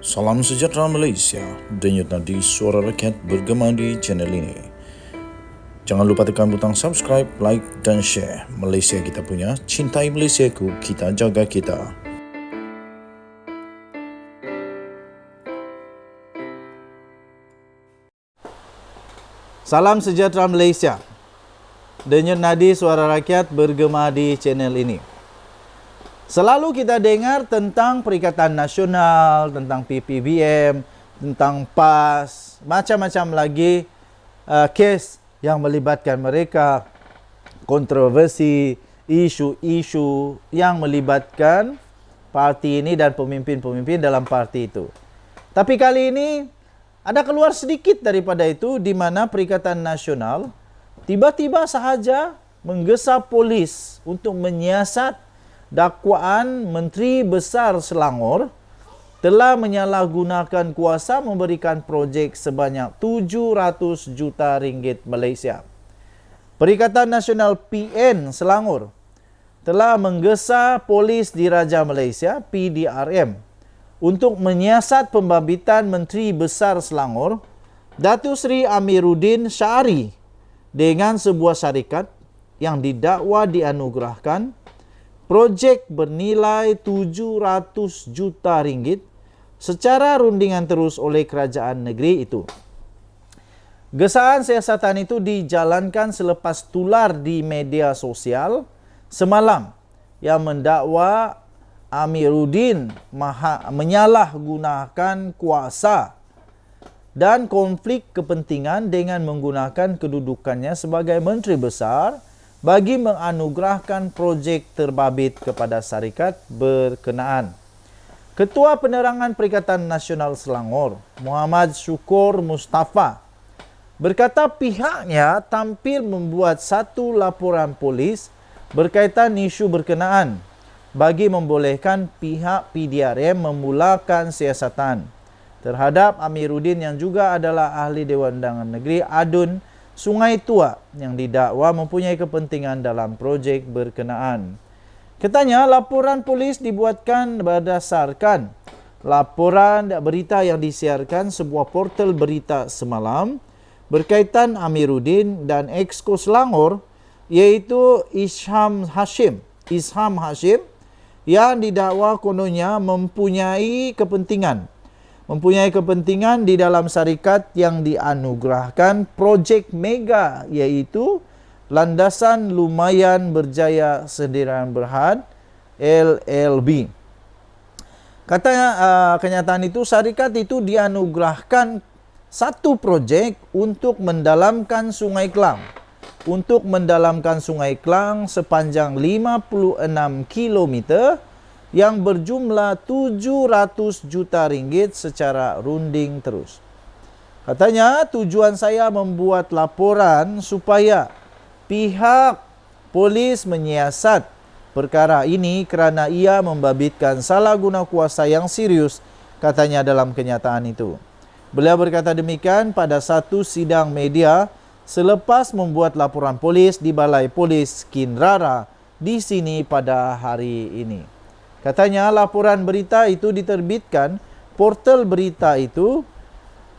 Salam sejahtera Malaysia, denyut nadi suara rakyat bergema di channel ini. Jangan lupa tekan butang subscribe, like dan share. Malaysia kita punya, cintai Malaysiaku, kita jaga kita. Salam sejahtera Malaysia. Denyut nadi suara rakyat bergema di channel ini. Selalu kita dengar tentang Perikatan Nasional, tentang PPBM, tentang PAS, macam-macam lagi kes yang melibatkan mereka, kontroversi, isu-isu yang melibatkan parti ini dan pemimpin-pemimpin dalam parti itu. Tapi kali ini ada keluar sedikit daripada itu, di mana Perikatan Nasional tiba-tiba sahaja menggesa polis untuk menyiasat dakwaan Menteri Besar Selangor telah menyalahgunakan kuasa memberikan projek sebanyak 700 juta ringgit Malaysia. Perikatan Nasional PN Selangor telah menggesa Polis Diraja Malaysia PDRM untuk menyiasat pembabitan Menteri Besar Selangor Datuk Seri Amiruddin Syari dengan sebuah syarikat yang didakwa dianugerahkan projek bernilai 700 juta ringgit secara rundingan terus oleh kerajaan negeri itu. Gesaan siasatan itu dijalankan selepas tular di media sosial semalam yang mendakwa Amiruddin menyalahgunakan kuasa dan konflik kepentingan dengan menggunakan kedudukannya sebagai Menteri Besar bagi menganugerahkan projek terbabit kepada syarikat berkenaan. Ketua Penerangan Perikatan Nasional Selangor, Muhammad Syukur Mustafa, berkata pihaknya tampil membuat satu laporan polis berkaitan isu berkenaan bagi membolehkan pihak PDRM memulakan siasatan terhadap Amiruddin yang juga adalah ahli Dewan Undangan Negeri Adun Sungai Tua yang didakwa mempunyai kepentingan dalam projek berkenaan. Katanya laporan polis dibuatkan berdasarkan laporan berita yang disiarkan sebuah portal berita semalam berkaitan Amiruddin dan Exco Selangor iaitu Isham Hashim yang didakwa kononnya mempunyai kepentingan di dalam syarikat yang dianugerahkan projek mega iaitu Landasan Lumayan Berjaya Sdn Berhad LLB. Katanya kenyataan itu syarikat itu dianugerahkan satu projek untuk mendalamkan Sungai Klang. Untuk mendalamkan Sungai Klang sepanjang 56 km yang berjumlah 700 juta ringgit secara runding terus. Katanya tujuan saya membuat laporan supaya pihak polis menyiasat perkara ini kerana ia membabitkan salah guna kuasa yang serius, katanya dalam kenyataan itu. Beliau berkata demikian pada satu sidang media selepas membuat laporan polis di Balai Polis Kinrara di sini pada hari ini. Katanya laporan berita itu diterbitkan, portal berita itu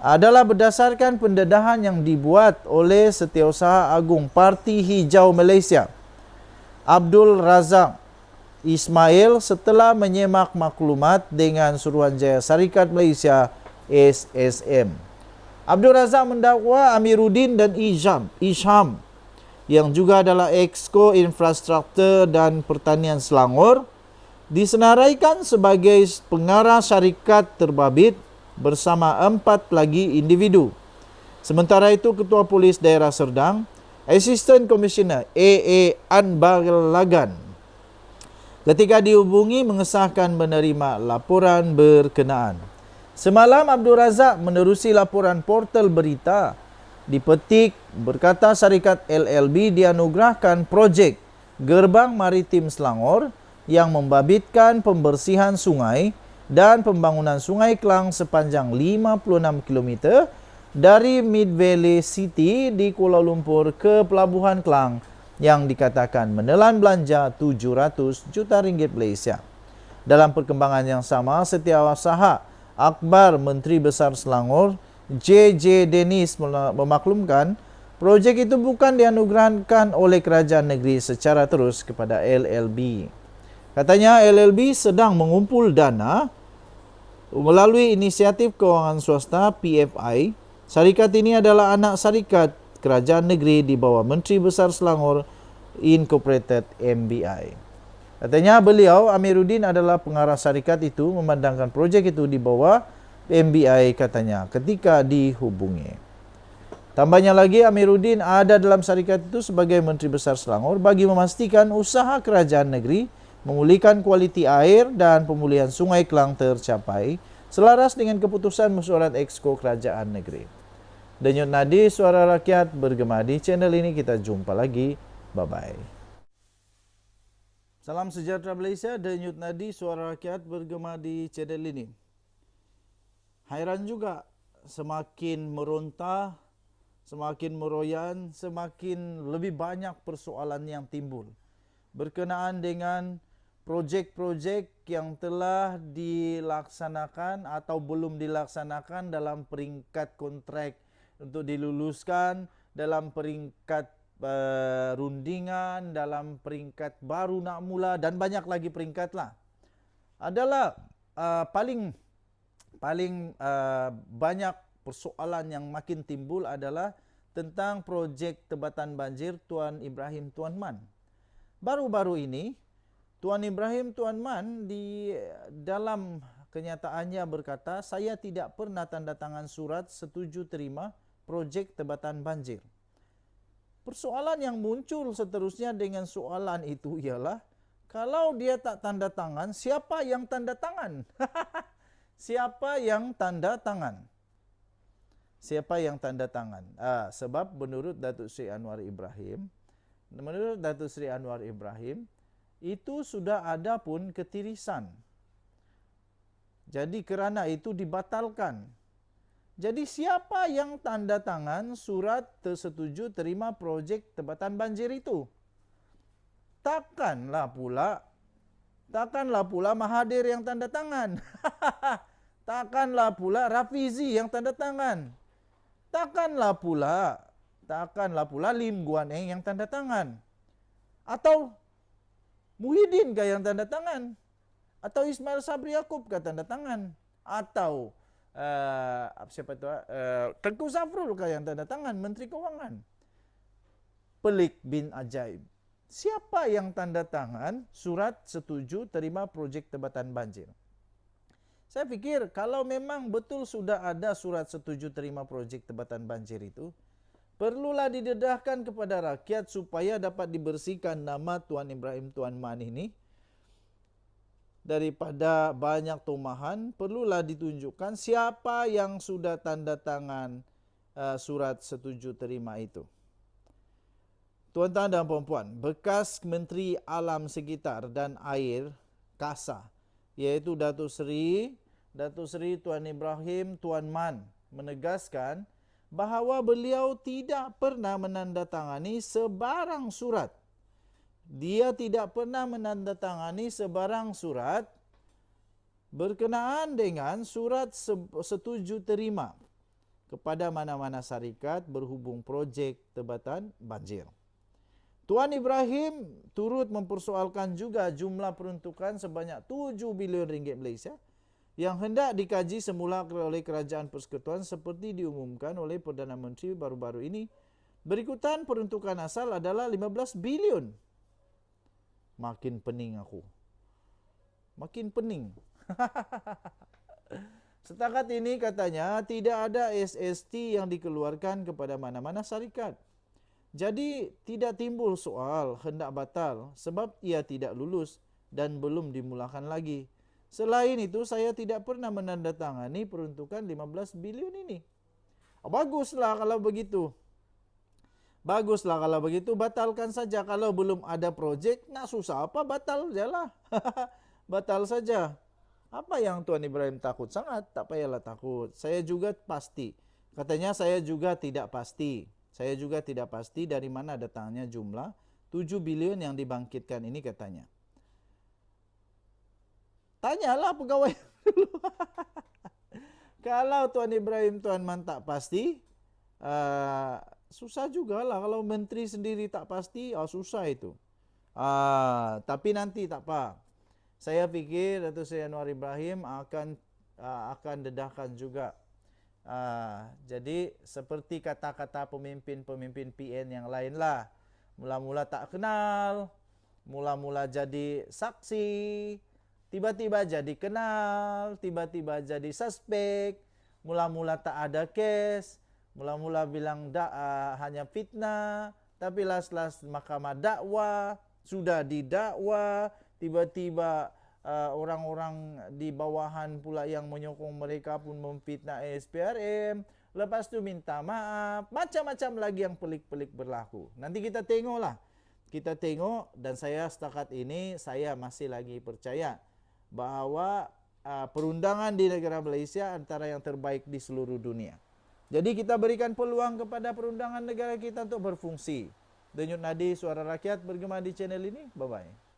adalah berdasarkan pendedahan yang dibuat oleh Setiausaha Agung Parti Hijau Malaysia, Abdul Razak Ismail, setelah menyemak maklumat dengan Suruhanjaya Syarikat Malaysia SSM. Abdul Razak mendakwa Amiruddin dan Isham yang juga adalah Exco Infrastruktur dan Pertanian Selangor disenaraikan sebagai pengarah syarikat terbabit bersama 4 lagi individu. Sementara itu, Ketua Polis Daerah Serdang, Assistant Commissioner AA Anbalagan, ketika dihubungi mengesahkan menerima laporan berkenaan. Semalam Abdul Razak menerusi laporan portal berita dipetik berkata syarikat LLB dianugerahkan projek Gerbang Maritim Selangor yang membabitkan pembersihan sungai dan pembangunan Sungai Klang sepanjang 56 km dari Mid Valley City di Kuala Lumpur ke Pelabuhan Klang yang dikatakan menelan belanja 700 juta ringgit Malaysia. Dalam perkembangan yang sama, Setiausaha Akbar, Menteri Besar Selangor, J.J. Dennis memaklumkan projek itu bukan dianugerahkan oleh kerajaan negeri secara terus kepada LLB. Katanya LLB sedang mengumpul dana melalui inisiatif kewangan swasta PFI. Syarikat ini adalah anak syarikat kerajaan negeri di bawah Menteri Besar Selangor Incorporated MBI. Katanya beliau, Amiruddin, adalah pengarah syarikat itu, memandangkan projek itu di bawah MBI katanya ketika dihubungi. Tambahnya lagi, Amiruddin ada dalam syarikat itu sebagai Menteri Besar Selangor bagi memastikan usaha kerajaan negeri memulihkan kualiti air dan pemulihan Sungai Klang tercapai selaras dengan keputusan mesyuarat Exco Kerajaan Negeri. Denyut nadi suara rakyat bergema di channel ini. Kita jumpa lagi. Bye-bye. Salam sejahtera Malaysia. Denyut nadi suara rakyat bergema di channel ini. Hairan juga, semakin meronta, semakin meroyan, semakin lebih banyak persoalan yang timbul berkenaan dengan projek-projek yang telah dilaksanakan atau belum dilaksanakan dalam peringkat kontrak untuk diluluskan, dalam peringkat rundingan, dalam peringkat baru nak mula, dan banyak lagi peringkat lah. Adalah paling banyak persoalan yang makin timbul adalah tentang projek Tebatan Banjir Tuan Ibrahim Tuan Man. Baru-baru ini Tuan Ibrahim Tuan Man di dalam kenyataannya berkata, saya tidak pernah tanda tangan surat setuju terima projek Tebatan Banjir. Persoalan yang muncul seterusnya dengan soalan itu ialah, kalau dia tak tanda tangan, siapa yang tanda tangan? Siapa yang tanda tangan? Siapa yang tanda tangan? Sebab menurut Datuk Seri Anwar Ibrahim, itu sudah ada pun ketirisan. Jadi kerana itu dibatalkan. Jadi siapa yang tanda tangan surat tersetuju terima projek Tebatan Banjir itu? Takkanlah pula Mahathir yang tanda tangan. Takkanlah pula Rafizi yang tanda tangan. Takkanlah pula Lim Guan Eng yang tanda tangan. Atau Muhyiddin kah yang tanda tangan? Atau Ismail Sabri Yaakob kah tanda tangan? Atau Tengku Zafrul kah yang tanda tangan? Menteri Kewangan. Pelik bin ajaib. Siapa yang tanda tangan surat setuju terima projek Tebatan Banjir? Saya fikir kalau memang betul sudah ada surat setuju terima projek Tebatan Banjir itu, perlulah didedahkan kepada rakyat supaya dapat dibersihkan nama Tuan Ibrahim Tuan Man ini daripada banyak tumahan. Perlulah ditunjukkan siapa yang sudah tanda tangan surat setuju terima itu. Tuan-tuan dan puan-puan, bekas Menteri Alam Sekitar dan Air KASA, iaitu Datuk Seri Tuan Ibrahim Tuan Man, menegaskan bahawa beliau tidak pernah menandatangani sebarang surat. Dia tidak pernah menandatangani sebarang surat berkenaan dengan surat setuju terima kepada mana-mana syarikat berhubung projek Tebatan Banjir. Tuan Ibrahim turut mempersoalkan juga jumlah peruntukan sebanyak 7 bilion ringgit Malaysia yang hendak dikaji semula oleh Kerajaan Persekutuan seperti diumumkan oleh Perdana Menteri baru-baru ini. Berikutan peruntukan asal adalah 15 bilion. Makin pening aku. Makin pening. Setakat ini katanya tidak ada SST yang dikeluarkan kepada mana-mana syarikat. Jadi tidak timbul soal hendak batal sebab ia tidak lulus dan belum dimulakan lagi. Selain itu, saya tidak pernah menandatangani peruntukan 15 bilion ini. Baguslah kalau begitu. Batalkan saja. Kalau belum ada projek, nak susah apa, batal sajalah. Batal saja. Apa yang Tuan Ibrahim takut? Sangat tak payahlah takut. Saya juga pasti. Katanya saya juga tidak pasti. Saya juga tidak pasti dari mana datangnya jumlah 7 bilion yang dibangkitkan ini katanya. Tanyalah pegawai dulu. Kalau Tuan Ibrahim Tuan Man tak pasti, susah juga lah. Kalau menteri sendiri tak pasti, susah itu. Tapi nanti tak apa. Saya fikir Datuk Seri Anwar Ibrahim akan dedahkan juga. Jadi seperti kata-kata pemimpin-pemimpin PN yang lain lah. Mula-mula tak kenal, mula-mula jadi saksi, tiba-tiba jadi kenal, tiba-tiba jadi suspek, mula-mula tak ada kes, mula-mula bilang hanya fitnah, tapi last-last mahkamah dakwah, sudah didakwa, tiba-tiba orang-orang di bawahan pula yang menyokong mereka pun memfitnah SPRM. Lepas tu minta maaf, macam-macam lagi yang pelik-pelik berlaku. Nanti kita tengoklah. Kita tengok, dan saya setakat ini saya masih lagi percaya bahawa perundangan di negara Malaysia antara yang terbaik di seluruh dunia. Jadi kita berikan peluang kepada perundangan negara kita untuk berfungsi. Denyut nadi suara rakyat bergema di channel ini. Bye-bye.